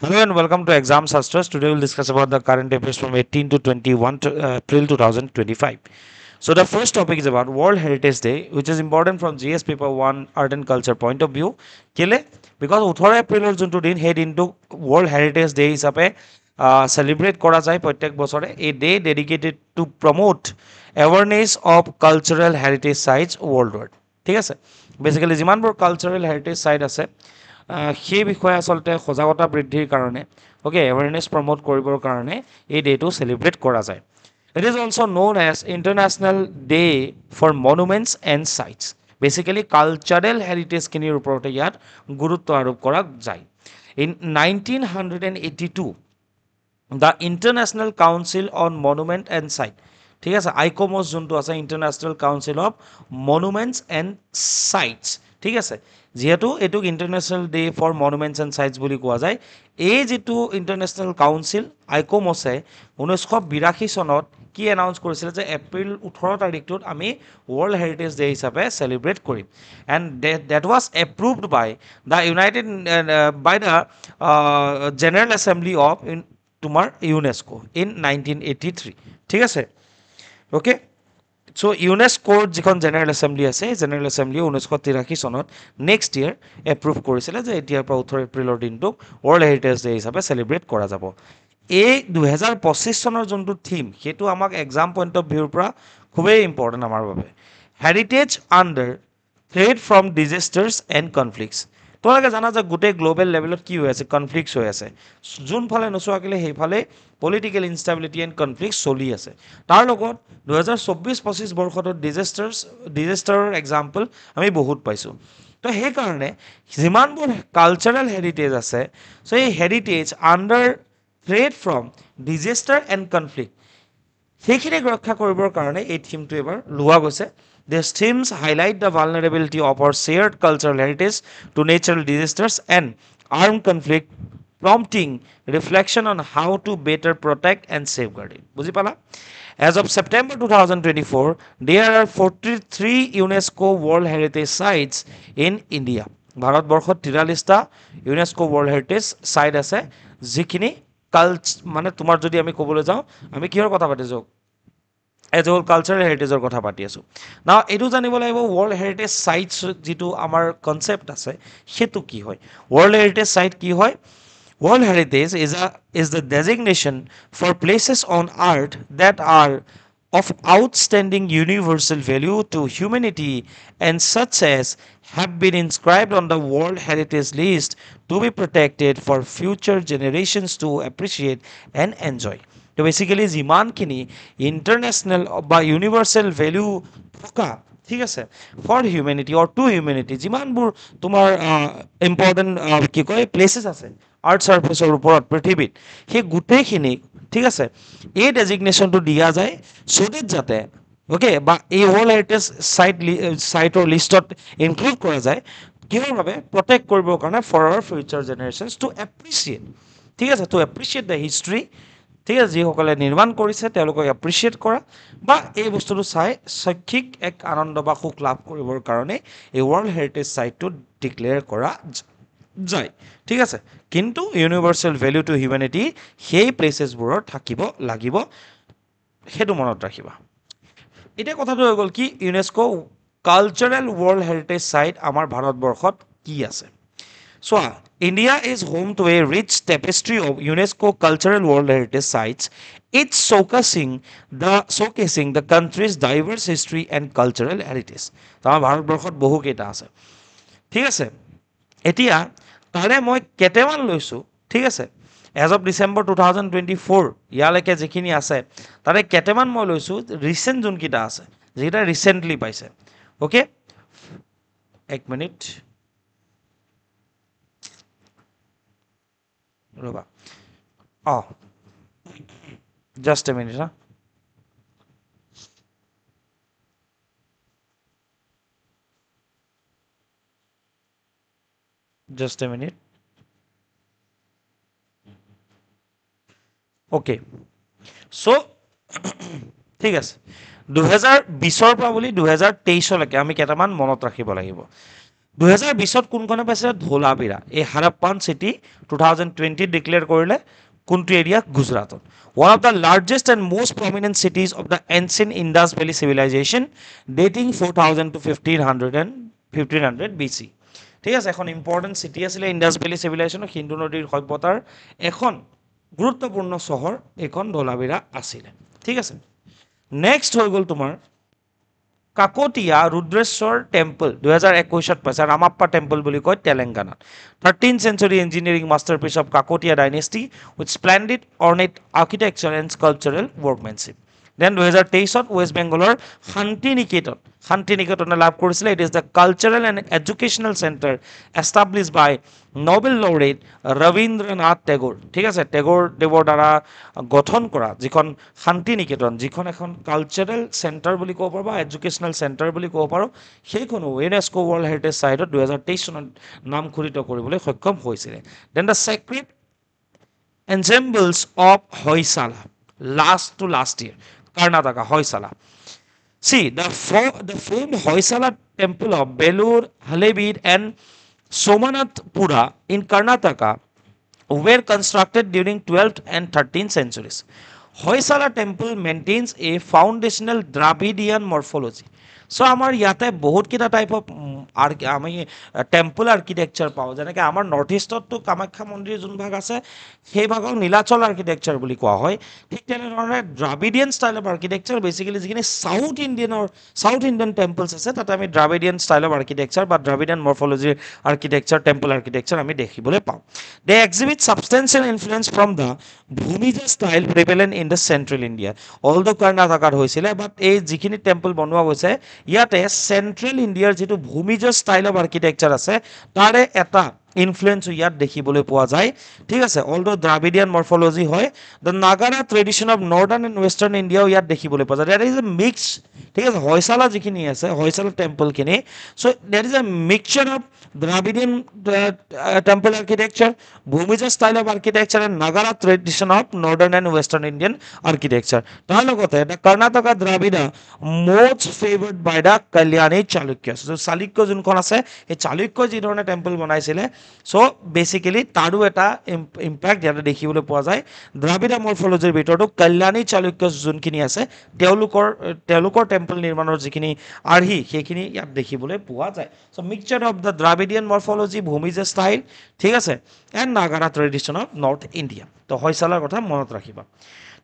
Hello and welcome to Exam Sastras. Today we'll discuss about the current affairs from 18 to 21 April 2025. So the first topic is about World Heritage Day, which is important from GS Paper 1 Art and Culture point of view. Kile? Because 18 এপ্ৰিলৰ যোনটো দিন সেই দিনটো World Heritage Day হিচাপে celebrate কৰা যায় প্ৰত্যেক বছৰে a day dedicated to promote awareness of cultural heritage sites worldwide. ঠিক আছে? বেসিক্যালি যিমানবোৰ কালচাৰেল হেৰিটেজ সাইট আছে সেই বিষয়ে আচলতে সজাগতা বৃদ্ধিৰ কাৰণে ওকে এৱাৰনেছ প্ৰমোট কৰিবৰ কাৰণে এই ডেটো চেলিব্ৰেট কৰা যায় it is also' known as international day for monuments and sites basically cultural হেৰিটেজখিনিৰ ওপৰতে ইয়াত গুৰুত্ব আৰোপ কৰা যায় in 1982 the international council on monument and site ঠিক আছে আইকমছ যোনটো আছে international council of monuments and sites ঠিক আছে যিহেতু এইটোক international day for monuments and sites বুলি কোৱা যায় এই যিটো ইণ্টাৰনেশ্যনেল কাউন্সিল আইকমছে 1982 চনত কি এনাউন্স কৰিছিলে যে এপ্ৰিল 18 তাৰিখটোত আমি ৱৰ্ল্ড হেৰিটেজ ডে হিচাপে চেলিব্ৰেট কৰিম and date was approved by the united by the general assembly of তোমাৰ ইউনেস্কো ইন 1983 ঠিক আছে ওকে চ' ইউনেস্কোৰ যিখন জেনেৰেল এছেম্বলি আছে জেনেৰেল এছেম্বলিয়ে 1983 চনত নেক্সট ইয়েৰ এপ্ৰুভ কৰিছিলে যে এতিয়াৰ পৰা 18 এপ্ৰিলৰ দিনটোক ৱৰ্ল্ড হেৰিটেজ ডে হিচাপে চেলিব্ৰেট কৰা যাব এই 2025 চনৰ যোনটো থিম সেইটো আমাক এক্সাম পইণ্ট অফ ভিউৰ পৰা খুবেই ইম্পৰ্টেণ্ট আমাৰ বাবে heritage under threat from disasters and conflicts তোমালোকে জানা যে গোটেই গ্ল'বেল লেভেলত কি হৈ আছে কনফ্লিক্টছ হৈ আছে যোনফালে নোচোৱাকিলে সেইফালে পলিটিকেল ইনষ্টেবিলিটি এণ্ড কনফ্লিক্ট চলি আছে তাৰ লগত 2024-25 বৰ্ষটোত ডিজাষ্টাৰৰ এক্সাম্পল আমি বহুত পাইছোঁ তো সেইকাৰণে যিমানবোৰ কালচাৰেল হেৰিটেজ আছে চ' এই heritage under threat from disaster and conflict সেইখিনিক ৰক্ষা কৰিবৰ কাৰণে এই থিমটো এবাৰ লোৱা গৈছে These themes highlight the vulnerability of our shared cultural heritage to natural disasters and armed conflict, prompting reflection on how to better protect and safeguard it. বুজি পালা? As of September 2024, there are 43 UNESCO World Heritage Sites in India. ভাৰতবৰ্ষত 43টা UNESCO world heritage চাইট আছে যিখিনি মানে তোমাৰ যদি আমি ক'বলৈ যাওঁ আমি কিহৰ কথা পাতিছোঁ এজ এ হোল কালচাৰেল হেৰিটেজৰ কথা পাতি আছোঁ না এইটো জানিব লাগিব ৱৰ্ল্ড হেৰিটেজ চাইটছ যিটো আমাৰ কনচেপ্ট আছে সেইটো কি হয় ৱৰ্ল্ড হেৰিটেজ চাইট কি হয় world heritage is the designation for places on earth that are of outstanding universal value to humanity and such as have been inscribed on the World Heritage List to be protected for future generations to appreciate and enjoy. তো basically যিমানখিনি international বা universal value থকা ঠিক আছে for humanity or to humanity যিমানবোৰ তোমাৰ important কি কয় প্লেচেছ আছে আৰ্থ চাৰ্ফেচৰ ওপৰত পৃথিৱীত সেই গোটেইখিনি ঠিক আছে এই ডেজিগনেশ্যনটো দিয়া যায় চ' যাতে অ'কে বা এই ৱৰ্ল্ড হেৰিটেজ চাইটৰ লিষ্টত ইনক্লুড কৰা যায় কিহৰ বাবে প্ৰটেক্ট কৰিবৰ কাৰণে for our future generations to appreciate ঠিক আছে টু এপ্ৰিচিয়েট দ্য হিষ্ট্ৰী ঠিক আছে যিসকলে নিৰ্মাণ কৰিছে তেওঁলোকক এপ্ৰিচিয়েট কৰা বা এই বস্তুটো চাই শৈক্ষিক এক আনন্দ বা সুখ লাভ কৰিবৰ কাৰণে এই ৱৰ্ল্ড হেৰিটেজ চাইটটো ডিক্লেয়াৰ কৰা যায় ঠিক আছে কিন্তু ইউনিভাৰ্চেল ভেলিউ টু হিউমেনিটি সেই প্লেচেছবোৰৰ থাকিব লাগিব সেইটো মনত ৰাখিবা এতিয়া কথাটো হৈ গ'ল কি ইউনেস্কো কালচাৰেল ৱৰ্ল্ড হেৰিটেজ চাইট আমাৰ ভাৰতবৰ্ষত কি আছে চোৱা India is home to a rich tapestry of UNESCO cultural world heritage sites, each showcasing the country's diverse history and cultural heritage. তো আমাৰ ভাৰতবৰ্ষত বহুকেইটা আছে ঠিক আছে এতিয়া তাৰে মই কেইটামান লৈছোঁ ঠিক আছে এজ অফ ডিচেম্বৰ 2024 ইয়ালৈকে যিখিনি আছে তাৰে কেইটামান মই লৈছোঁ ৰিচেণ্ট যোনকেইটা আছে যিকেইটা ৰিচেণ্টলি পাইছে অ'কে এক মিনিট ৰ'বা অঁ জাষ্ট এ মিনিট হা just a minute okay so' ঠিক আছে 2020 পৰা বুলি 2023লৈকে আমি কেইটামান মনত ৰাখিব লাগিব 2020 কোনখনে পাইছে ধোলাবিৰা এই হাৰাপ্পান চিটি 2020 ডিক্লেয়াৰ কৰিলে কোনটো এৰিয়া গুজৰাটত one of the largest and most prominent cities of the ancient Indus Valley civilization dating 4000 to 1500 BC ঠিক আছে এখন ইম্পৰ্টেন্ট চিটি আছিলে ইন্ডাছ ভেলী চিভিলাইজেশ্যন সিন্ধু নদীৰ সভ্যতাৰ এখন গুৰুত্বপূৰ্ণ চহৰ এখন ধোলাবিৰা আছিলে ঠিক আছে নেক্সট হৈ গ'ল তোমাৰ কাকতীয়া ৰুদ্ৰেশ্বৰ টেম্পল 2021 পাইছে ৰামাপ্পা টেম্পল বুলি কয় তেলেংগানাত 13th century engineering masterpiece of Kakatiya dynasty with splendid ornate architecture and sculptural workmanship. Then 2023 West Bengaler Shantiniketan লাভ কৰিছিলে it is the cultural and educational center established by Nobel laureate Ravindranath Tagore ঠিক আছে টেগৰ দেৱৰ দ্বাৰা গঠন কৰা যিখন শান্তিনিকেতন যিখন এখন কালচাৰেল চেণ্টাৰ বুলি ক'ব পাৰো বা এডুকেশ্যনেল চেণ্টাৰ বুলি ক'ব পাৰো সেইখনো ইউনেস্কো ৱৰ্ল্ড হেৰিটেজ সাইটত 2023 চনত নামখৰিত কৰিবলৈ সক্ষম হৈছিলে then the sacred ensembles of Hoysala last year Karnataka Hoysala see the famed Hoysala temple of Belur Halebeed and Somanathpura in Karnataka were constructed during 12th and 13th centuries. Hoysala temple maintains a foundational Dravidian morphology. So আমাৰ ইয়াতে বহুত কিটা type of আমি temple architecture পাওঁ যেনেকৈ আমাৰ north ইষ্টতো Kamakhya মন্দিৰ যোন ভাগ আছে সেই ভাগক নীলাচল আৰ্কিটেকচাৰ বুলি কোৱা হয় ঠিক তেনেধৰণে Dravidian style of architecture basically যিখিনি সাউথ ইণ্ডিয়ান টেম্পলছ আছে তাতে আমি দ্ৰাবিডিয়ান ষ্টাইল অফ আৰ্কিটেকচাৰ বা দ্ৰাবিডিয়ান মৰ্ফলজিৰ আৰ্কিটেকচাৰ টেম্পল আৰ্কিটেকচাৰ আমি দেখিবলৈ পাওঁ they exhibit substantial influence from the Bhumija style prevalent in the central India although কৰ্ণাটকাত হৈছিলে বাট এই যিখিনি টেম্পল বনোৱা গৈছে ইয়াতে চেণ্ট্ৰেল ইণ্ডিয়াৰ যেটো ভূমিজ ষ্টাইল অফ আৰ্কিটেকচাৰ আছে তাৰে এটা ইনফ্লুৱেঞ্চ ইয়াত দেখিবলৈ পোৱা যায় ঠিক আছে অলদো দ্ৰাবিডিয়ান মৰ্ফলজি হয় the Nagara tradition of northern and western ইণ্ডিয়াও ইয়াত দেখিবলৈ পোৱা যায় দেট ইজ এ মিক্স ঠিক আছে হয়শালা যিখিনি আছে হয়শালা টেম্পলখিনি so' that is a mixture of Dravidian temple architecture Bhumija style of architecture and Nagara tradition of northern and western Indian architecture তাৰ লগতে the Karnataka Dravida most favored by the Kalyani Chalukyas. So Chalukya যোনখন আছে এই চালুক্য যি ধৰণে টেম্পল বনাইছিলে চ' বেচিকেলি তাৰো এটা ইম্পেক্ট ইয়াতে দেখিবলৈ পোৱা যায় দ্ৰাবিড় মৰ্ফলজিৰ ভিতৰতো কল্যাণী চালুক্য যোনখিনি আছে তেওঁলোকৰ টেম্পল নিৰ্মাণৰ যিখিনি আৰ্হি সেইখিনি ইয়াত দেখিবলৈ পোৱা যায় so' mixture of the Dravidian morphology Bhumija style ঠিক আছে and Nagara tradition of north India তো হয়শালাৰ কথা মনত ৰাখিবা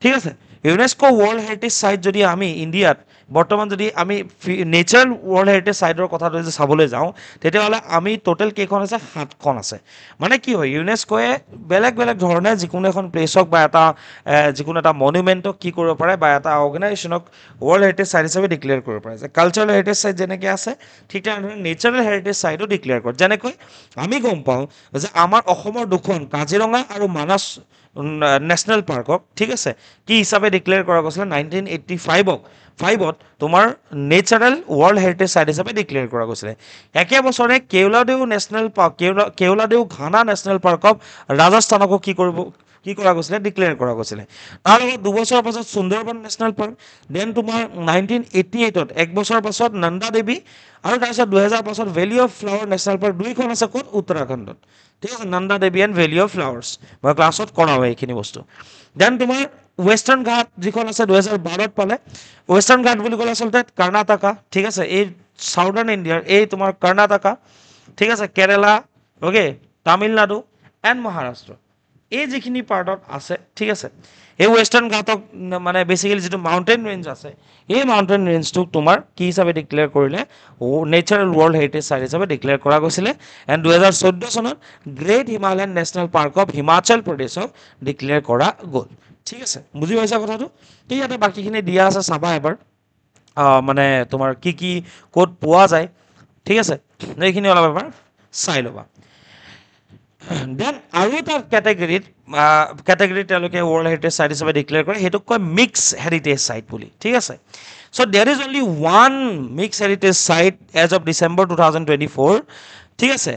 ঠিক আছে ইউনেস্কো ৱৰ্ল্ড হেৰিটেজ সাইট যদি আমি ইণ্ডিয়াত বৰ্তমান যদি আমি নেচাৰেল ৱৰ্ল্ড হেৰিটেজ সাইটৰ কথাটো যদি চাবলৈ যাওঁ তেতিয়াহ'লে আমি টোটেল কেইখন আছে 7খন আছে মানে কি হয় ইউনেস্কোয়ে বেলেগ ধৰণে যিকোনো এখন প্লেচক বা এটা যিকোনো এটা মনুমেণ্টক কি কৰিব পাৰে বা এটা অৰ্গেনাইজেশ্যনক ৱৰ্ল্ড হেৰিটেজ সাইট হিচাপে ডিক্লেয়াৰ কৰিব পাৰে যে কালচাৰেল হেৰিটেজ সাইট যেনেকৈ আছে ঠিক তেনেধৰণে নেচাৰেল হেৰিটেজ সাইটো ডিক্লেয়াৰ কৰে যেনেকৈ আমি গম পাওঁ যে আমাৰ অসমৰ দুখন কাজিৰঙা আৰু মানাস নেশ্যনেল পাৰ্কক ঠিক আছে কি হিচাপে ডিক্লেয়াৰ কৰা গৈছিলে 1985ত তোমাৰ নেচাৰেল ৱৰ্ল্ড হেৰিটেজ সাইট হিচাপে ডিক্লেয়াৰ কৰা গৈছিলে একে বছৰে কেওলাদেউ ঘানা নেশ্যনেল পাৰ্কক ৰাজস্থানকো কি কৰা গৈছিলে ডিক্লেয়াৰ কৰা গৈছিলে তাৰ লগত দুবছৰৰ পাছত সুন্দৰবন নেশ্যনেল পাৰ্ক দেন তোমাৰ 1988ত এক বছৰৰ পাছত নন্দা দেৱী আৰু তাৰপিছত 2000 পাছত valley of flower national park দুইখন আছে ক'ত উত্তৰাখণ্ডত ঠিক আছে নন্দা দেৱী এণ্ড ভেলি অফ ফ্লাৱাৰ্ছ মই ক্লাছত কৰাওঁ এইখিনি বস্তু দেন তোমাৰ ৱেষ্টাৰ্ণ ঘাট যিখন আছে 2012ত পালে ৱেষ্টাৰ্ণ ঘাট বুলি ক'লে আচলতে কৰ্ণাটকা ঠিক আছে এই চাউদাৰ্ণ ইণ্ডিয়াৰ এই তোমাৰ কৰ্ণাটকা ঠিক আছে কেৰেলা অ'কে তামিলনাডু এণ্ড মহাৰাষ্ট্ৰ এই যিখিনি পাৰ্টত আছে ঠিক আছে এই ৱেষ্টাৰ্ণ ঘাটক মানে বেচিকেলি যিটো মাউণ্টেইন ৰেঞ্জ আছে এই মাউণ্টেইন ৰেঞ্জটোক তোমাৰ কি হিচাপে ডিক্লেয়াৰ কৰিলে নেচাৰেল ৱৰ্ল্ড হেৰিটেজ সাইট হিচাপে ডিক্লেয়াৰ কৰা গৈছিলে এণ্ড 2014 চনত great Himalayan national park of Himachal প্ৰদেশক ডিক্লেয়াৰ কৰা গ'ল ঠিক আছে বুজি পাইছা কথাটো ঠিক ইয়াতে বাকীখিনি দিয়া আছে চাবা এবাৰ মানে তোমাৰ কি ক'ত পোৱা যায় ঠিক আছে এইখিনি অলপ এবাৰ চাই ল'বা দেন আৰু এটা কেটেগৰী তেওঁলোকে ৱৰ্ল্ড হেৰিটেজ সাইট হিচাপে ডিক্লেয়াৰ কৰে সেইটোক কয় মিক্স হেৰিটেজ সাইট বুলি ঠিক আছে so' there is only one mix heritage site as of December 2024 ঠিক আছে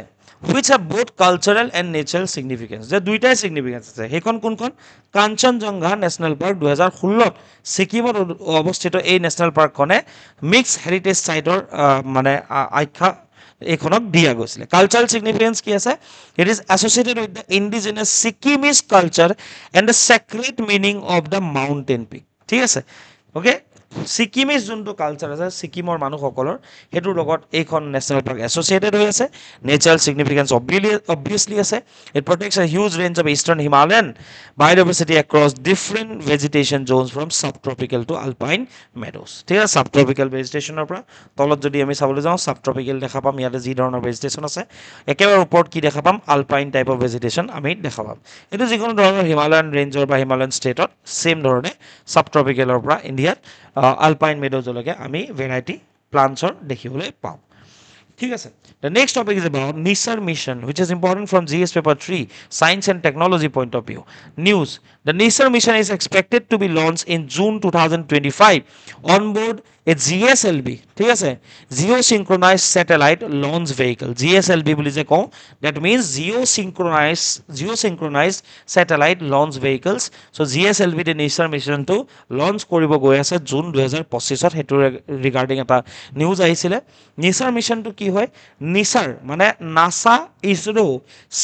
which have both cultural and natural significance যে দুইটাই significance আছে সেইখন কোনখন কাঞ্চনজংঘা নেশ্যনেল পাৰ্ক 2016ত ছিকিমত অৱস্থিত এই নেশ্যনেল পাৰ্কখনে মিক্স হেৰিটেজ সাইটৰ মানে আখ্যা এইখনক দিয়া গৈছিলে কালচাৰেল সিগনিফিকেন্স কি আছে it is associated with the indigenous Sikkimese culture and the sacred meaning of the mountain peak ঠিক আছে অ'কে ছিকিমিজ যোনটো কালচাৰ আছে ছিকিমৰ মানুহসকলৰ সেইটোৰ লগত এইখন নেশ্যনেল পাৰ্ক এছ'চিয়েটেড হৈ আছে নেচাৰেল ছিগনিফিকেন্স অবভিয়াছলি আছে it protects a huge range of eastern Himalayan biodiversity across different vegetation zones from subtropical to alpine meadows ঠিক আছে ছাব ট্ৰপিকেল ভেজিটেশ্যনৰ পৰা তলত যদি আমি চাবলৈ যাওঁ ছাব ট্ৰপিকেল দেখা পাম ইয়াতে যি ধৰণৰ ভেজিটেশ্যন আছে একেবাৰে ওপৰত কি দেখা পাম আলপাইন টাইপ অফ ভেজিটেশ্যন আমি দেখা পাম এইটো যিকোনো ধৰণৰ হিমালয়ান ৰেঞ্জৰ বা হিমালয়ান ষ্টেটত ছেম ধৰণে ছাব ট্ৰপিকেলৰ পৰা ইণ্ডিয়াত আলপাইন মেডোজলৈকে আমি ভেৰাইটি প্লান্টছৰ দেখিবলৈ পাওঁ ঠিক আছে the next topic is about NISAR mission which is important from GS paper 3 science and technology point of view news the NISAR mission is expected to be launched in June 2025 on board a GSLV ঠিক আছে geosynchronized satellite launch vehicle GSLV বুলি যে কওঁ that means geosynchronized satellite launch vehicles so GSLV the NISAR mission to launch কৰিব গৈ আছে June 2025 ত হেতু regarding এটা নিউজ আহিছিলে NISAR mission to কি হয় NISAR মানে NASA ISRO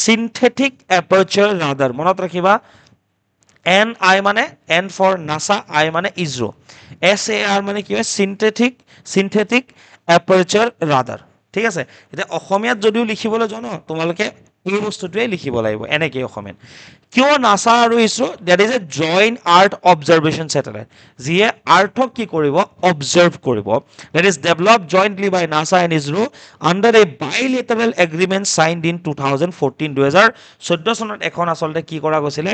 synthetic aperture radar মনত ৰাখিবা NI মানে N for NASA I মানে ISRO SAR মানে কি হয় synthetic aperture radar ঠিক আছে এতিয়া অসমীয়াত যদিও লিখিবলৈ জানো তোমালোকে এই বস্তুটোৱে লিখিব লাগিব এনেকৈ অসমীয়াত কিয় নাসা আৰু ISRO that is a joint earth observation satellite যিয়ে আৰ্থক কি কৰিব অবজাৰ্ভ কৰিব that is develop jointly by NASA and ISRO under a bilateral agreement signed in 2014 2014 চনত এখন আচলতে কি কৰা গৈছিলে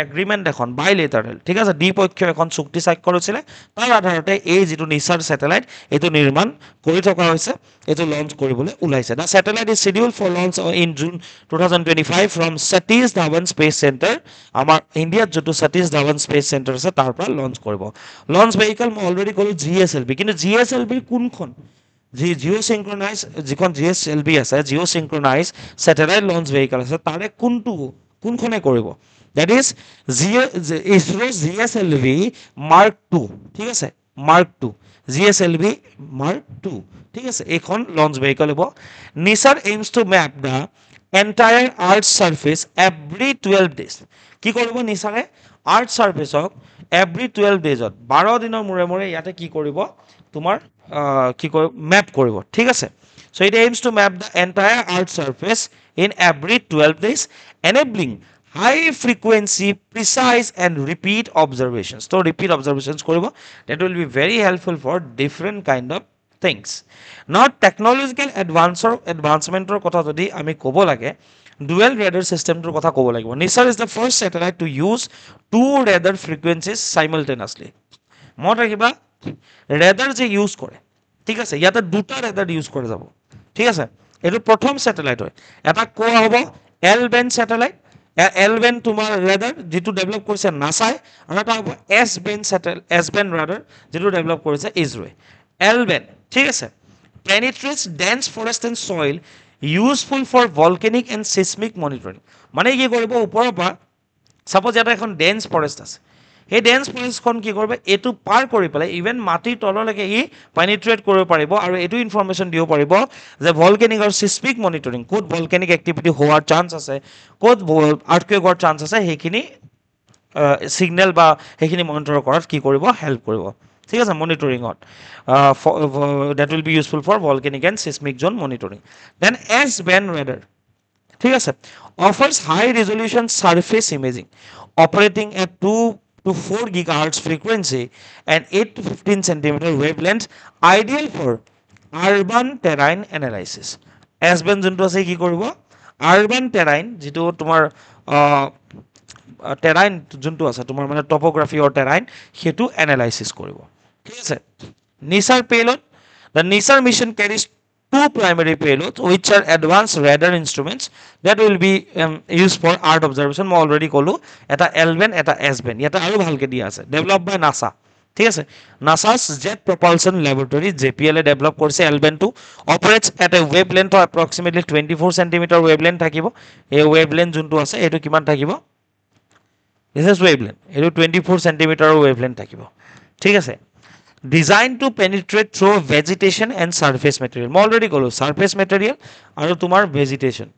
এগ্ৰিমেণ্ট এখন বাইলেটাৰেল ঠিক আছে দ্বিপক্ষীয় এখন চুক্তি স্বাক্ষৰ হৈছিলে তাৰ আধাৰতে এই যিটো নিচাৰ চেটেলাইট এইটো নিৰ্মাণ কৰি থকা হৈছে এইটো লঞ্চ কৰিবলৈ ওলাইছে the satellite is schedule for launch in June 2025 from Satish Dhawan space centre আমাৰ ইণ্ডিয়াত যিটো সতীশ ধাৱন স্পেচ চেণ্টাৰ আছে তাৰ পৰা লঞ্চ কৰিব লঞ্চ ভেহিকল মই অলৰেডি ক'লো GSLV কিন্তু GSLV কোনখন জিঅ'চিংক্ৰনাইজ যিখন GSLV আছে জিঅ'চিংক্ৰনাইজ চেটেলাইট লঞ্চ ভেহিকল আছে তাৰে কোনখনে কৰিব that is ISRO GSLV Mark 2 ঠিক আছে Mark 2 GSLV Mark 2 ঠিক আছে এইখন লঞ্চ ভেহিকল হ'ব NISAR aims to map the entire earth surface every 12 days কি কৰিব নিসাৰে আৰ্থ সাৰফেসক এভৰি 12 ডেজত 12 দিনৰ মূৰে মূৰে ইয়াতে কি কৰিব তোমাৰ কি কৰিব মেপ কৰিব ঠিক আছে so it aims to map the entire earth surface in every 12 days enabling high frequency precise and repeat observations so repeat observations koribo that will be very helpful for different kind of things now technological advancement or kotha jodi ami kobo lage dual radar system tor kotha kobo lagibo nisar is the first satellite to use two radar frequencies simultaneously mot rakhiba radar je use kore ঠিক আছে ইয়াতে দুটা radar use কৰে যাব ঠিক আছে এটো প্ৰথম স্যাটেলাইট হয় এটা কোৱা হ'ব L Ben satellite L Ben তোমাৰ radar যেটো ডেভেলপ কৰিছে নাসাই আৰু এটা হ'ব এস বেন radar যেটো ডেভেলপ কৰিছে ইসৰোৱে এল বেন ঠিক আছে penetrates dense forest and soil useful for volcanic and seismic monitoring মানে কি কৰিব ওপৰৰ পৰা সাপোজ এটা এখন ডেন্স ফৰেষ্ট আছে এই ডেন্স ফৰেষ্টখন কি কৰিব এটো পাৰ কৰি পেলাই ইভেন মাটিৰ তললৈকে ই পেনিট্ৰেট কৰিব পাৰিব আৰু এটো ইনফৰমেশন দিব পাৰিব যে ভলকেনিক আৰু সিসমিক মনিটৰিং কোড ভলকেনিক এক্টিভিটি হোৱাৰ চান্স আছে কোড আৰ্থকুৱেক হোৱাৰ চান্স আছে হেখিনি সিগন্যাল বা হেখিনি মনিটৰ কৰাত কি কৰিব হেল্প কৰিব ঠিক আছে মনিটৰিংত that will be useful for volcanic and seismic zone monitoring then S band radar ঠিক আছে offers high resolution surface imaging operating at 2 to 4 gigahertz frequency and 8 to 15 centimeter wavelength ideal for urban terrain analysis S band যোনটো আছে কি কৰিব urban terrain যেটো তোমাৰ terrain যোনটো আছে তোমাৰ মানে topography or terrain হেতু analysis কৰিব ঠিক আছে NISAR payload the NISAR mission carries two primary payloads which are advanced radar instruments that will be used for earth observation মই already কলো এটা L-band এটা S-band এটা আৰু ভালকে দিয়া আছে developed by NASA ঠিক আছে NASA's Jet Propulsion Laboratory JPL এ ডেভেলপ কৰিছে L-band টো operates at a wavelength of approximately 24 cm wavelength থাকিব এই wavelength যোনটো আছে এটো কিমান থাকিব this is wavelength এটো 24 cm wavelength থাকিব ঠিক আছে designed to penetrate through vegetation and surface material. মই অলৰেডি ক'লো surface material আৰু তোমাৰ vegetation,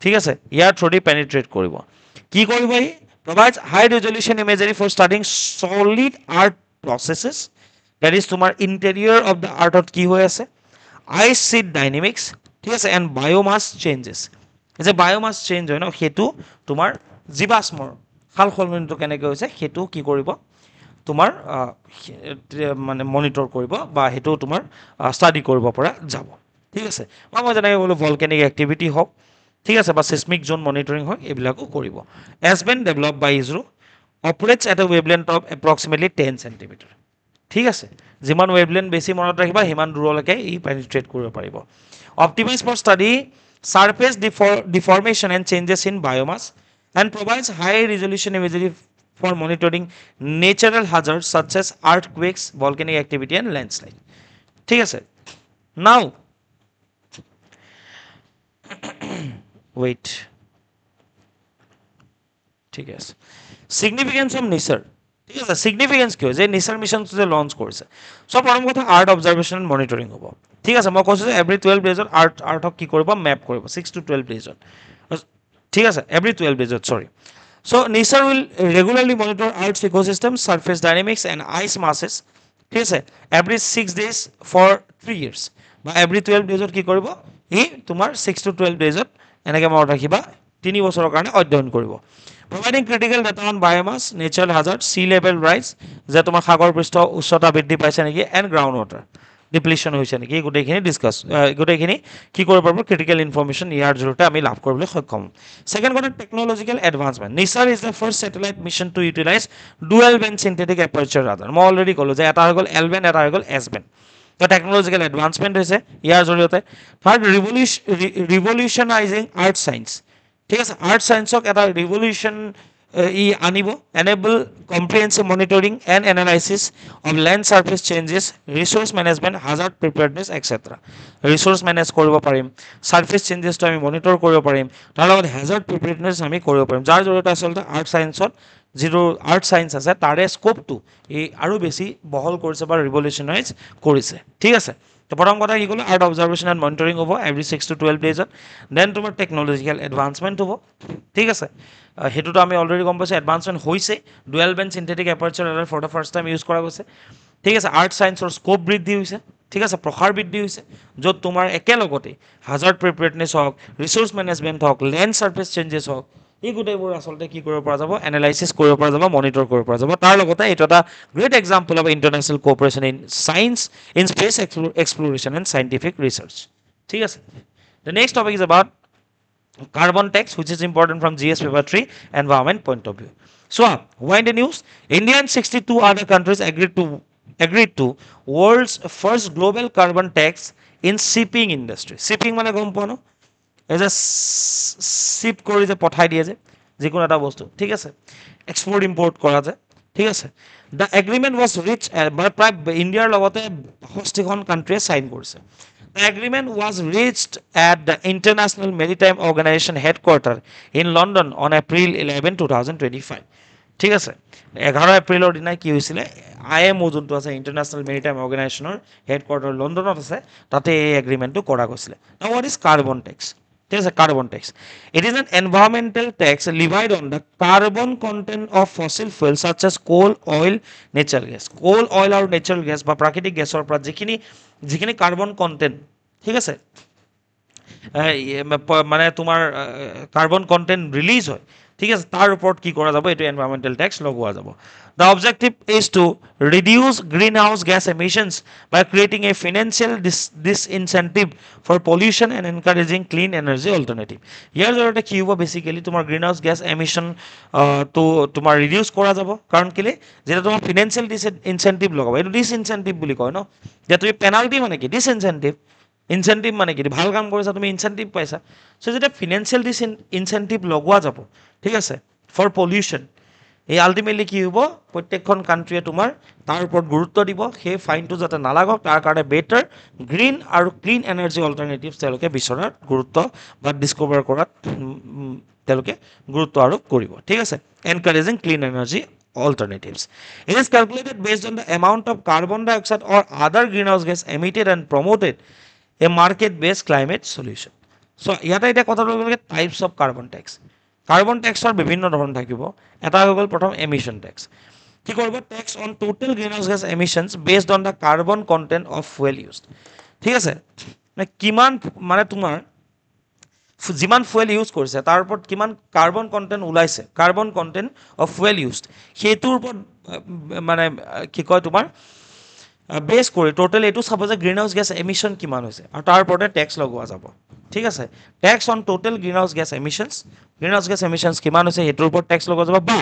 ঠিক আছে, ইয়াৰ থ্ৰুদি penetrate কৰিব। কি কৰিব ই? Provides high resolution imagery for studying solid art processes, that is তোমাৰ interior of the artত কি হৈ আছে, ice sheet dynamics, ঠিক আছে, and biomass changes। যে biomass change হয় ন, সেইটো তোমাৰ জীৱাশ্মৰ সাল সলনিটো কেনেকৈ হৈছে সেইটো কি কৰিব, তোমাৰ মানে মনিটৰ কৰিব বা সেইটো তোমাৰ ষ্টাডি কৰিব পৰা যাব, ঠিক আছে। বা মই যেনেকৈ ক'লোঁ ভলকেনিক এক্টিভিটি হওক, ঠিক আছে, বা চিছমিক জোন মনিটৰিং হওক, এইবিলাকো কৰিব। S band develop by ISRO operates at a wavelength of approximately 10 cm, ঠিক আছে। যিমান ৱেভলেন্থ বেছি মনত ৰাখিবা সিমান দূৰলৈকে ই পেনিট্ৰেট কৰিব পাৰিব। Optimise for study surface deformation and changes in biomass and provides high resolution imagery for monitoring natural hazards such as earthquakes, volcanic activity and landslide, ঠিক আছে। Now wait, ঠিক আছে, significance of NISAR, ঠিক আছে। significance কি যে NISAR mission যে launch কৰিছে, সব প্ৰথম কথা আৰ্ট অবজাৰভেশ্যন এণ্ড মনিটৰিং হ'ব, ঠিক আছে। মই কৈছোঁ যে এভৰি 12 ডেজত আৰ্টক কি কৰিব, মেপ কৰিব 6 to 12 ডেজত, ঠিক আছে, এভৰি 12 ডেজত, চৰি। So NISAR will regularly monitor Earth's ecosystem, surface dynamics and ice masses, ঠিক আছে, every 6 days for 3 years, বা every 12 days কি কৰিব, ই তোমাৰ 6 to 12 days এনেকৈ মনত ৰাখিবা 3 বছৰৰ কাৰণে অধ্যয়ন কৰিব। Providing critical data on biomass, natural hazards, sea level rise, যে তোমাৰ সাগৰ পৃষ্ঠ উচ্চতা বৃদ্ধি পাইছে নেকি, and ground water ডিপ্লিশ্যন হৈছে নেকি, গোটেইখিনি ডিছকাছ, গোটেইখিনি কি কৰিব পাৰিব, ক্ৰিটিকেল ইনফৰ্মেশ্যন ইয়াৰ জৰিয়তে আমি লাভ কৰিবলৈ সক্ষম। ছেকেণ্ড কথা technological advancement. NISAR is the first satellite mission to utilise dual band synthetic aperture radar. মই অলৰেডি ক'লোঁ যে এটা হৈ গ'ল এল বেণ্ড, এটা হৈ গ'ল এছ বেণ্ড। তো টেকনলজিকেল এডভান্সমেণ্ট হৈছে ইয়াৰ জৰিয়তে। থাৰ্ড ৰিভলিউশ্যনাইজিং আৰ্ট ছায়েন্স, ঠিক আছে, আৰ্ট ছায়েন্সক এটা ৰিভলিউশ্যন ই আনিব। Enable comprehensive monitoring and analysis of land surface changes, resource management, hazard preparedness etcetera. Resource manage কৰিব পাৰিম, ছাৰ্ফেচ চেঞ্জেছটো আমি মনিটৰ কৰিব পাৰিম, তাৰ লগত হেজাৰ্ড প্ৰিপেয়াৰনেছ আমি কৰিব পাৰিম, যাৰ জৰিয়তে আচলতে আৰ্ট ছায়েন্সত যিটো আৰ্ট ছায়েন্স আছে তাৰে স্ক'পটো এই আৰু বেছি বহল কৰিছে বা ৰিভলিউশ্যনাইজ কৰিছে, ঠিক আছে। তো প্ৰথম কথা কি ক'লোঁ, আৰ্ট অবজাৰভেশ্যন এণ্ড মনিটৰিং হ'ব এভৰি 6 to 12 ডেজত। দেন তোমাৰ টেকনলজিকেল এডভান্সমেণ্ট হ'ব, ঠিক আছে। সেইটোতো আমি অলৰেডি গম পাইছোঁ এডভান্সমেণ্ট হৈছে, dual band synthetic aperture radar for the first time use কৰা গৈছে, ঠিক আছে। আৰ্ট ছায়েন্সৰ স্ক'প বৃদ্ধি হৈছে, ঠিক আছে, প্ৰসাৰ বৃদ্ধি হৈছে, য'ত তোমাৰ একেলগতে হাজাৰ্ড প্ৰিপেয়াৰনেছ হওক, ৰিচোৰ্চ মেনেজমেণ্ট হওক, লেণ্ড ছাৰ্ফেচ চেঞ্জেছ হওক, এই গোটেইবোৰ আচলতে কি কৰিব পৰা যাব, এনালাইচিছ কৰিব পৰা যাব, মনিটৰ কৰিব পৰা যাব। তাৰ লগতে এইটো এটা great example of international cooperation in science, in space exploration and scientific research, ঠিক আছে। The next topic is about carbon tax, which is important from GS paper 3 environment point of view. So why in the news, India and 62 other countries agreed to world's first global carbon tax in shipping industry. Shipping মানে গম পোৱা ন, এই যে শিপ কৰি যে পঠাই দিয়ে যে যিকোনো এটা বস্তু, ঠিক আছে, এক্সপৰ্ট ইম্পৰ্ট কৰা যে, ঠিক আছে। দ্য এগ্ৰিমেণ্ট ৱাজ ৰিচ, প্ৰায় ইণ্ডিয়াৰ লগতে 65খন কাণ্ট্ৰিয়ে চাইন কৰিছে। The agreement was reached at the International Maritime Organization headquarters in London on April 11, 2025. ঠিক আছে, 11 এপ্ৰিলৰ দিনাই কি হৈছিলে, IMO যোনটো আছে ইণ্টাৰনেশ্যনেল মেৰিটাইম অৰ্গেনাইজেশ্যনৰ হেডকোৱাৰ্টাৰ লণ্ডনত আছে, তাতে এই এগ্ৰিমেণ্টটো কৰা গৈছিলে। Now what is carbon tax? ঠিক আছে, carbon tax. It is an environmental tax levied on the carbon content of fossil fuels such as coal, oil, natural gas. Coal, oil আৰু natural gas বা প্ৰাকৃতিক গেছৰ পৰা যিখিনি কাৰ্বন কণ্টেণ্ট, ঠিক আছে, মানে তোমাৰ কাৰ্বন কণ্টেণ্ট ৰিলিজ হয়, ঠিক আছে, তাৰ ওপৰত কি কৰা যাব, এইটো এনভাইৰমেণ্টেল টেক্স লগোৱা যাব। The objective is to reduce greenhouse gas emissions by creating a financial disincentive for pollution and encouraging clean energy alternative. ইয়াৰ জৰিয়তে কি হ'ব, বেচিকেলি তোমাৰ গ্ৰীণ হাউচ গেছ এমিশ্যন তো তোমাৰ ৰিডিউচ কৰা যাব। কাৰণ কেলে, যেতিয়া তোমাৰ ফিনেন্সিয়েল ইনচেন্টিভ লগাব, এইটো ডিসইনচেন্টিভ বুলি কয় ন, যে তুমি পেনাল্টি মানে কি, ডিসইনচেন্টিভ, ইনচেন্টিভ মানে কি, ভাল কাম কৰিছা তুমি ইনচেন্টিভ পাইছা। চ' যেতিয়া ফিনেন্সিয়েল ইনচেন্টিভ লগোৱা যাব, ঠিক আছে, ফৰ পলিউশ্যন, এই আল্টিমেটলি কি হ'ব, প্ৰত্যেকখন কাণ্ট্ৰিয়ে তোমাৰ তাৰ ওপৰত গুৰুত্ব দিব, সেই ফাইনটো যাতে নালাগক তাৰ কাৰণে বেটাৰ গ্ৰীণ আৰু ক্লিন এনাৰ্জি অল্টাৰনেটিভছ তেওঁলোকে বিচৰাত গুৰুত্ব বা ডিস্কভাৰ কৰাত তেওঁলোকে গুৰুত্ব আৰোপ কৰিব, ঠিক আছে, encouraging clean energy alternatives. It is calculated based on the amount of carbon dioxide or other greenhouse gas emitted and promoted a market-based climate solution. So, ইয়াতে এতিয়া কথা ক'ব গ'লে types of carbon tax carbon টেক্সৰ বিভিন্ন ধৰণ থাকিব এটা হৈ গ'ল প্ৰথম এমিশ্যন টেক্স কি কৰিব tax on total greenhouse gas emissions based on the carbon content of fuel used ঠিক আছে কিমান মানে তোমাৰ যিমান ফুৱেল ইউজ কৰিছে তাৰ ওপৰত কিমান কাৰ্বন কণ্টেণ্ট ওলাইছে carbon content of fuel used সেইটোৰ ওপৰত মানে কি কয় তোমাৰ বেছ কৰি টোটেল এইটো চাব যে গ্ৰীণহাউছ গেছ এমিশ্যন কিমান হৈছে আৰু তাৰ ওপৰতে টেক্স লগোৱা যাব ঠিক আছে tax on total greenhouse gas emissions কিমান হৈছে সেইটোৰ ওপৰত টেক্স লগোৱা যাব বা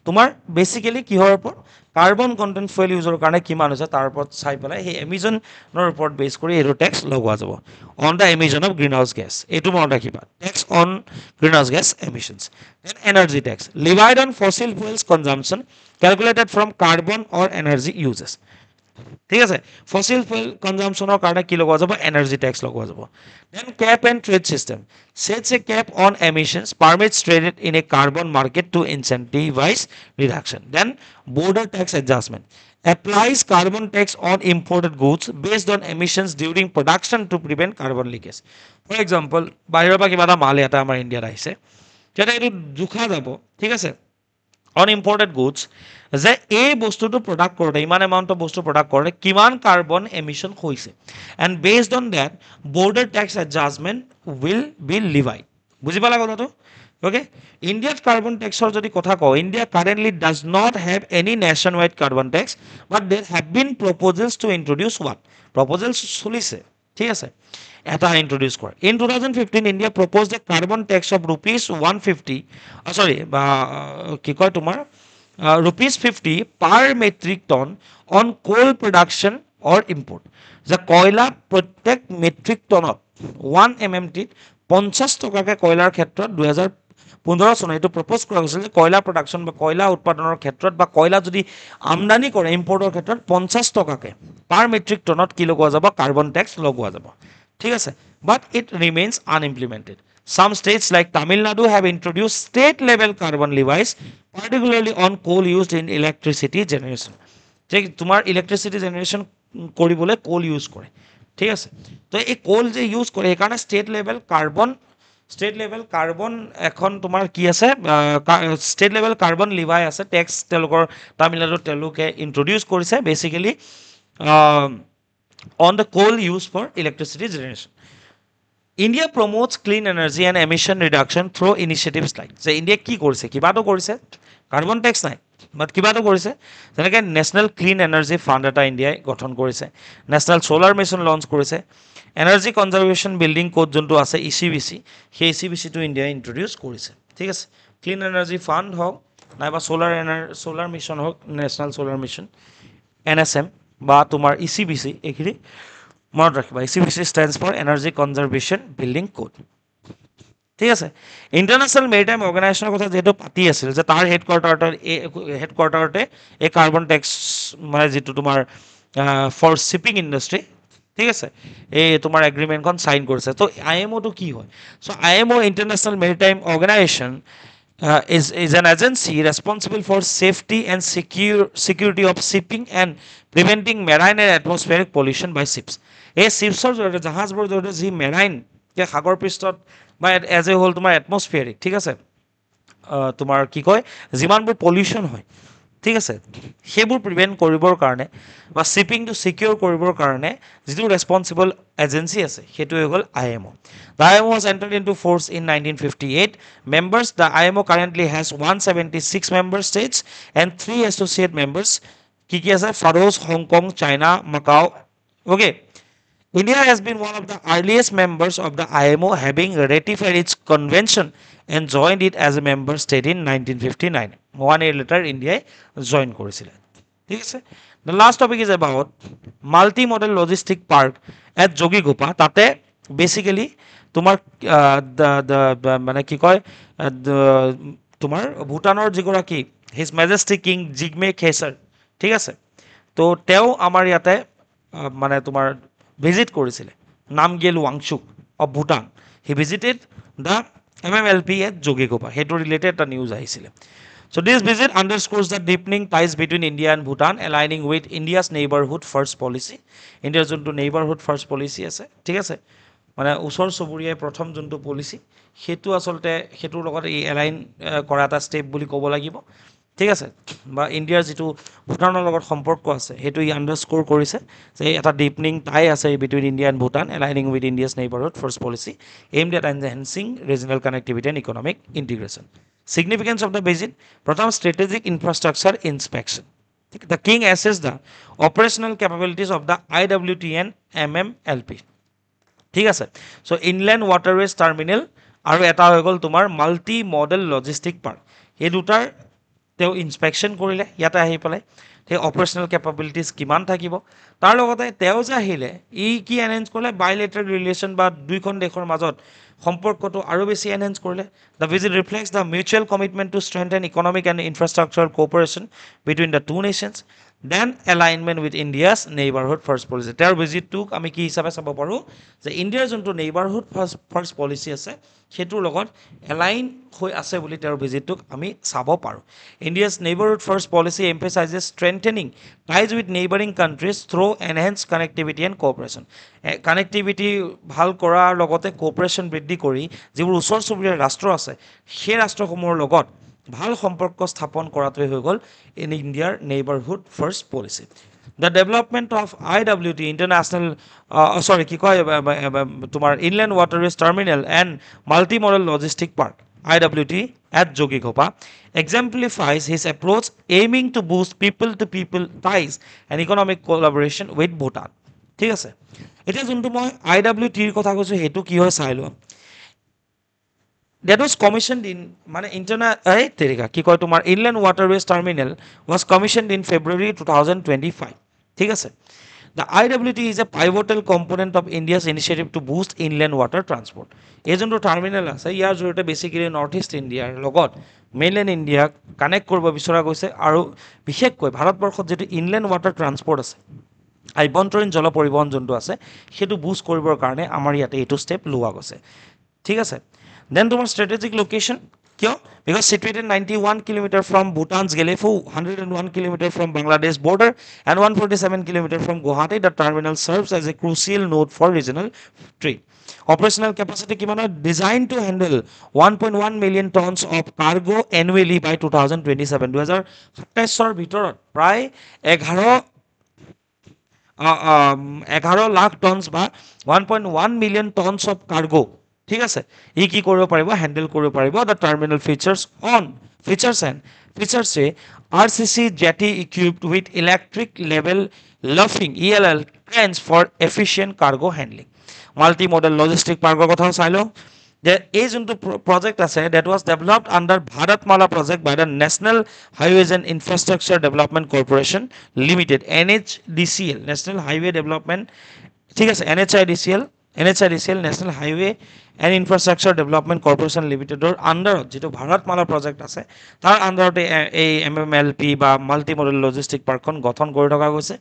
তোমাৰ বেচিকেলি কিহৰ ওপৰত কাৰ্বন কণ্টেণ্ট ফুৱেল ইউজৰ কাৰণে কিমান হৈছে তাৰ ওপৰত চাই পেলাই সেই এমিশ্যনৰ ওপৰত বেছ কৰি এইটো টেক্স লগোৱা যাব on the emission of greenhouse gas এইটো মনত ৰাখিবা tax on greenhouse gas emissions then energy tax levied on fossil fuels consumption calculated from carbon or energy uses ঠিক আছে ফসিল ফুয়েল কনজাম্পশনৰ কাৰণে কি লগোৱা যাব এনাৰ্জি টেক্স লগোৱা যাব then cap and trade system sets a cap on emissions permits traded in a carbon market to incentivize reduction then border tax adjustment applies carbon tax on imported goods based on emissions during production to prevent carbon leakage for example বাহিৰৰ পৰা কিবা এটা মাল এটা আমাৰ ইণ্ডিয়াত আহিছে তেতিয়া এইটো জোখা যাব ঠিক আছে on imported goods যে এই বস্তুটো প্ৰডাক্ট কৰোঁতে ইমান এমাউণ্ট অফ বস্তু প্ৰডাক্ট কৰোঁতে কিমান কাৰ্বন এমিশ্যন হৈছে and based on that border tax adjustment will be levied বুজি পালা কথাটো অ'কে ইণ্ডিয়াত কাৰ্বন টেক্সৰ যদি কথা কওঁ India currently does not have any nationwide carbon tax but there have been proposals to introduce one proposals চলিছে ঠিক আছে এটা ইন্ট্রোডিউস করে in 2015 India proposed a carbon tax of rupees 150 sorry বা কি কয় তোমার rupees 50 per metric tonne on coal production or import যে কয়লা প্রত্যেক মেট্রিক টনত 1 MMT 50 টকাকে কয়লাৰ ক্ষেত্ৰত 2015 চনত এইটো প্ৰপ'জ কৰা হৈছিল যে কয়লা প্ৰডাকশ্যন বা কয়লা উৎপাদনৰ ক্ষেত্ৰত বা কয়লা যদি আমদানি কৰে ইম্পৰ্টৰ ক্ষেত্ৰত 50 টকাকে পাৰ মেট্ৰিক টনত কি লগোৱা যাব কাৰ্বন টেক্স লগোৱা যাব ঠিক আছে but it remains unimplemented some states like Tamil Nadu have introduced state level carbon levies particularly on coal used in electricity generation ঠিক তোমাৰ ইলেক্ট্ৰিচিটি জেনেৰেশ্যন কৰিবলৈ কোল ইউজ কৰে ঠিক আছে তো এই কোল যে ইউজ কৰে সেইকাৰণে ষ্টেট লেভেল কাৰ্বন এখন তোমাৰ কি আছে ষ্টেট লেভেল কাৰ্বন লিভাই আছে টেক্স তেওঁলোকৰ তামিলনাডুত তেওঁলোকে ইন্ট্ৰডিউচ কৰিছে basically on the coal used for electricity generation. India promotes clean energy and emission reduction through initiatives like যে ইণ্ডিয়া কি কৰিছে কিবাটো কৰিছে কাৰ্বন টেক্স নাই বাট কিবাটো কৰিছে যেনেকৈ নেশ্যনেল ক্লিন এনাৰ্জি ফাণ্ড এটা ইণ্ডিয়াই গঠন কৰিছে নেশ্যনেল ছ'লাৰ মিছন লঞ্চ কৰিছে এনাৰ্জি কনজাৰ্ভেশ্যন বিল্ডিং কোড যোনটো আছে ECBC সেই ECBCটো ইণ্ডিয়াই ইন্ট্ৰডিউচ কৰিছে ঠিক আছে ক্লিন এনাৰ্জি ফাণ্ড হওক নাইবা ছ'লাৰ মিছন হওক নেশ্যনেল ছ'লাৰ মিছন NSM বা তোমাৰ ECBC এইখিনি মনত ৰাখিবা ECBC stands for Energy Conservation Building Code ঠিক আছে ইণ্টাৰনেশ্যনেল মেৰিটাইম অৰ্গেনাইজেশ্যনৰ কথা যেহেতু পাতি আছিল যে তাৰ হেডকোৱাৰ্টাৰতে এই কাৰ্বন টেক্স মানে যিটো তোমাৰ ফৰ শ্বিপিং ইণ্ডাষ্ট্ৰি ঠিক আছে এই তোমাৰ এগ্ৰিমেণ্টখন চাইন কৰিছে তো IMOটো কি হয় চ' IMO international maritime organisation is an agency responsible for safety and security of shipping and preventing marine and atmospheric pollution by ships. এই শিপছৰ জৰিয়তে জাহাজবোৰ জৰিয়তে যি মেৰাইন সাগৰ পৃষ্ঠত বা এজ এ হোল তোমাৰ এটমস্ফিয়াৰিক ঠিক আছে তোমাৰ কি কয় যিমানবোৰ পলিউশ্যন হয় ঠিক আছে সেইবোৰ প্ৰিভেণ্ট কৰিবৰ কাৰণে বা শ্বিপিংটো ছিকিউৰ কৰিবৰ কাৰণে যিটো ৰেছপন্সিবল এজেঞ্চি আছে সেইটো হৈ গ'ল IMO. The IMO was entered into force in 1958. Members, the IMO currently has 176 member states and 3 associate members. কি কি আছে Faroes, Hong Kong, China, Macau. Okay. India has been one of the earliest members of the IMO, having ratified its convention and joined it as a member state in 1959. 1 year later, India joined কৰিছিলে ঠিক আছে The last topic is about multi-modal logistic park at Jogighopa. তাতে basically তোমাৰ মানে কি কয় তোমাৰ ভূটানৰ যিগৰাকী his majestic king Jigme Khesar ঠিক আছে তো তেওঁ আমাৰ ইয়াতে মানে তোমাৰ ভিজিট কৰিছিলে Namgyel Wangchuck of Bhutan he visited the MMLP at Jogighopa সেইটো ৰিলেটেড এটা নিউজ আহিছিলে So this visit underscores the deepening ties between India and Bhutan, aligning with India's neighborhood first policy. India's যোনটো neighborhood first policy আছে ঠিক আছে মানে ওচৰ চুবুৰীয়াই প্ৰথম যোনটো পলিচি সেইটো আচলতে সেইটোৰ লগত এই এলাইন কৰা এটা ষ্টেপ বুলি ক'ব লাগিব ঠিক আছে বা ইণ্ডিয়াৰ যিটো ভূটানৰ লগত সম্পৰ্ক আছে সেইটো ই আণ্ডাৰস্ক'ৰ কৰিছে যে এটা ডিপনিং টাই আছে between India and Bhutan aligning with India's neighbourhood first policy aimed at enhancing regional connectivity and economic integration Significance of the visit, Pratham strategic infrastructure inspection. The king assessed the operational capabilities of the IWTN MMLP. ঠিক আছে so inland ওয়াটাৰৱেজ terminal আৰু এটা হৈ গ'ল তোমাৰ multi modal logistic park এই দুটাৰ তেওঁ ইনস্পেকশ্যন কৰিলে ইয়াতে আহি পেলাই সেই অপাৰেশ্যনেল কেপাবিলিটিজ কিমান থাকিব তাৰ লগতে তেওঁ যে আহিলে ই কি এনহেঞ্চ কৰিলে বাইলেটাৰেল ৰিলেশ্যন বা দুইখন দেশৰ মাজত সম্পৰ্কটো আৰু বেছি এনহেঞ্চ কৰিলে the visit reflects the mutual commitment to strengthen economic and infrastructure cooperation between the two nations then alignment with India's neighbourhood first policy তেওঁৰ ভিজিটটোক আমি কি হিচাপে চাব পাৰোঁ যে ইণ্ডিয়াৰ যোনটো নেইবাৰহুড ফাৰ্ষ্ট পলিচি আছে সেইটোৰ লগত এলাইন হৈ আছে বুলি তেওঁৰ ভিজিটটোক আমি চাব পাৰোঁ India's neighbourhood first policy emphasises strengthening ties with neighbouring countries through enhance connectivity and cooperation connectivity ভাল কৰাৰ লগতে কোঅপাৰেশ্যন বৃদ্ধি কৰি যিবোৰ ওচৰ চুবুৰীয়া ৰাষ্ট্ৰ আছে সেই ৰাষ্ট্ৰসমূহৰ লগত ভাল সম্পৰ্ক স্থাপন কৰাটোৱে হৈ গ'ল ইন ইণ্ডিয়াৰ neighbourhood first policy the development of IWT international কি কয় তোমাৰ inland waterways terminal and multi modal logistic park IWT at Jogighopa exemplifies his approach aiming to boost people-to-people ties and economic collaboration with Bhutan. ঠিক আছে এতিয়া যোনটো মই IWTৰ কথা কৈছোঁ সেইটো কি হয় চাই লোৱা that was commissioned in মানে কি কয় তোমাৰ inland waterways terminal was commissioned in February 2025 ঠিক আছে The IWT is a pivotal component of India's initiative to boost inland water transport. এই যোনটো টাৰ্মিনেল আছে ইয়াৰ জৰিয়তে বেছিকেলি নৰ্থ ইষ্ট ইণ্ডিয়াৰ লগত মেইনলেণ্ড ইণ্ডিয়াক কানেক্ট কৰিব বিচৰা গৈছে আৰু বিশেষকৈ ভাৰতবৰ্ষত যিটো ইনলেণ্ড ৱাটাৰ ট্ৰান্সপৰ্ট আছে আভ্যন্তৰীণ জল পৰিবহণ যোনটো আছে সেইটো বুষ্ট কৰিবৰ কাৰণে আমাৰ ইয়াতে এইটো ষ্টেপ লোৱা গৈছে ঠিক আছে দেন তোমাৰ ষ্ট্ৰেটেজিক লোকেশ্যন কিয় because situated 91 km from Bhutan's Gelefu, 101 km from Bangladesh border and 147 km from Guwahati, the terminal serves as a crucial node for regional trade. Operational capacity designed to handle 1.1 million tons of cargo annually by 2027. 2027 ভিতৰত প্ৰায় 11 lakh tons বা 1.1 million tons of cargo ঠিক আছে ই কি কৰিব পাৰিব handle কৰিব পাৰিব the terminal features RCC jetty equipped with electric level luffing ELL cranes for efficient cargo handling multi model logistic parkৰ কথা চাই লওঁ যে এই যোনটো project আছে that was developed under Bharatmala project by the National Highways and Infrastructure Development Corporation Limited NHDCL National Highway Development ঠিক আছে NHIDCL National Highway and Infrastructure Development Corporation Limitedৰ আণ্ডাৰত যিটো ভাৰতমালা প্ৰজেক্ট আছে তাৰ আণ্ডাৰতে এই MMLP বা মাল্টি মডেল লজিষ্টিক পাৰ্কখন গঠন কৰি থকা গৈছে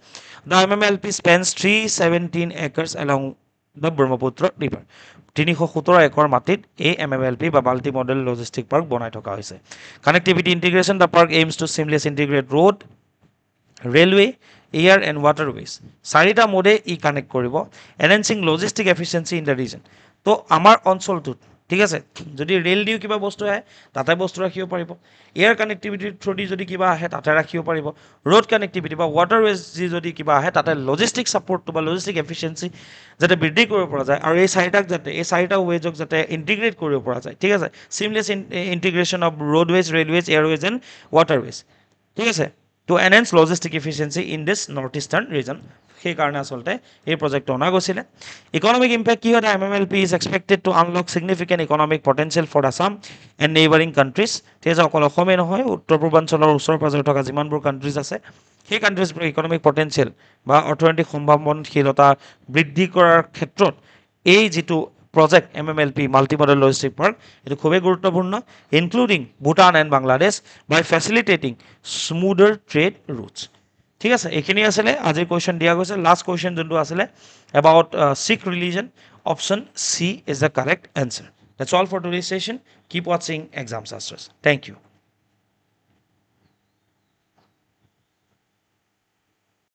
the MMLP spans 317 acres along the Brahmaputra River 317 একৰ মাটিত এই MMLP বা মাল্টি মডেল লজিষ্টিক পাৰ্ক বনাই থকা হৈছে connectivity integration the park aims to seamless integrate road railway air and waterways চাৰিটা মোডে ই কানেক্ট কৰিব enhancing logistic efficiency in the region তো আমাৰ অঞ্চলটোত ঠিক আছে যদি ৰেল দিও কিবা বস্তু আহে তাতে বস্তু ৰাখিব পাৰিব এয়াৰ কানেক্টিভিটি থ্ৰুদি যদি কিবা আহে তাতে ৰাখিব পাৰিব ৰোড কানেক্টিভিটি বা ৱাটাৰৱেজ যদি কিবা আহে তাতে লজিষ্টিক ছাপৰ্টটো বা লজিষ্টিক এফিচিয়েঞ্চি যাতে বৃদ্ধি কৰিব পৰা যায় আৰু এই চাৰিটা ৱেজক যাতে ইণ্টিগ্ৰেট কৰিব পৰা যায় ঠিক আছে seamless integration of roadways railways airways and waterways ঠিক আছে to enhance logistic efficiency in this northeastern region সেই কাৰণে আসলতে এই প্ৰজেক্ট অনা গৈছিল ইকোনমিক ইম্প্যাক্ট কি হয় MMLP is expected to unlock significant economic potential for Assam and neighboring countries তেজ অকল অসমে নহয় উত্তৰ পূৰ্বাঞ্চলৰ ওচৰ পাজৰে থকা যিমানবোৰ কান্ট্ৰিজ আছে সেই কান্ট্ৰিজৰ ইকোনমিক পটেনশিয়েল বা অৰ্থনৈতিক সম্ভাৱনাশীলতা বৃদ্ধি কৰাৰ ক্ষেত্ৰত এই যেটো project MMLP multimodal logistic park itu খুবই গুৰুত্বপূৰ্ণ including Bhutan and Bangladesh by facilitating smoother trade routes ঠিক আছে এখিনি আসলে আজিৰ কোৱেশ্চন দিয়া গৈছে লাষ্ট কোৱেশ্চন যোনটো আসলে about Sikh religion option C is the correct answer that's all for today's session keep watching Exam Sastras thank you